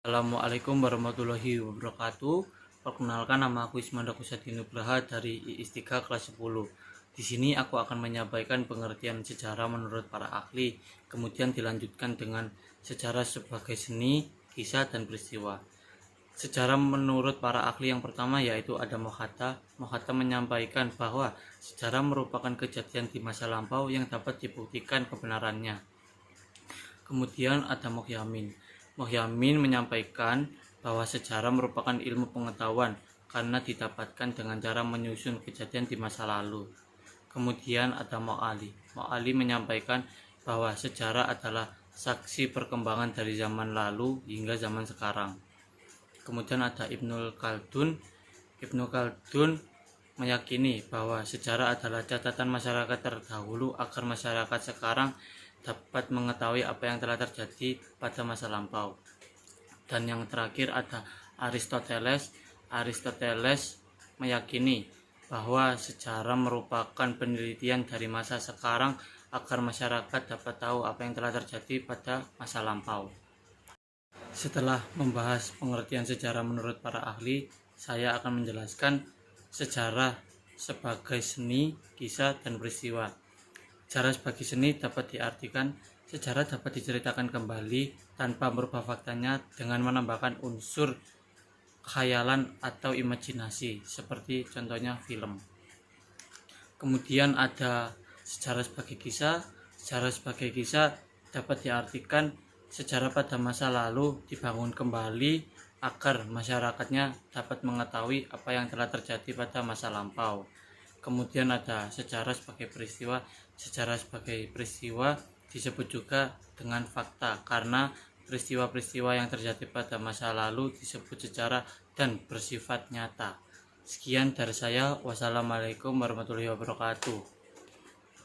Assalamualaikum warahmatullahi wabarakatuh. Perkenalkan, nama aku Ismanda Kusadi Nugraha dari IIS 3 kelas 10. Di sini aku akan menyampaikan pengertian sejarah menurut para ahli, kemudian dilanjutkan dengan sejarah sebagai seni, kisah, dan peristiwa. Sejarah menurut para ahli yang pertama yaitu ada Mohatta. Mohatta menyampaikan bahwa sejarah merupakan kejadian di masa lampau yang dapat dibuktikan kebenarannya. Kemudian ada Mohyamin. Mohyamin menyampaikan bahwa sejarah merupakan ilmu pengetahuan karena didapatkan dengan cara menyusun kejadian di masa lalu. Kemudian ada Mo'ali. Mo'ali menyampaikan bahwa sejarah adalah saksi perkembangan dari zaman lalu hingga zaman sekarang. Kemudian ada Ibnu Khaldun. Ibnu Khaldun meyakini bahwa sejarah adalah catatan masyarakat terdahulu agar masyarakat sekarang dapat mengetahui apa yang telah terjadi pada masa lampau. Dan yang terakhir ada Aristoteles. Aristoteles meyakini bahwa sejarah merupakan penelitian dari masa sekarang agar masyarakat dapat tahu apa yang telah terjadi pada masa lampau. Setelah membahas pengertian sejarah menurut para ahli, saya akan menjelaskan sejarah sebagai seni, kisah, dan peristiwa. Sejarah sebagai seni dapat diartikan sejarah dapat diceritakan kembali tanpa merubah faktanya dengan menambahkan unsur khayalan atau imajinasi, seperti contohnya film. Kemudian ada sejarah sebagai kisah. Sejarah sebagai kisah dapat diartikan sejarah pada masa lalu dibangun kembali agar masyarakatnya dapat mengetahui apa yang telah terjadi pada masa lampau. Kemudian ada sejarah sebagai peristiwa. Sejarah sebagai peristiwa disebut juga dengan fakta karena peristiwa-peristiwa yang terjadi pada masa lalu disebut sejarah dan bersifat nyata. Sekian dari saya. Wassalamualaikum warahmatullahi wabarakatuh.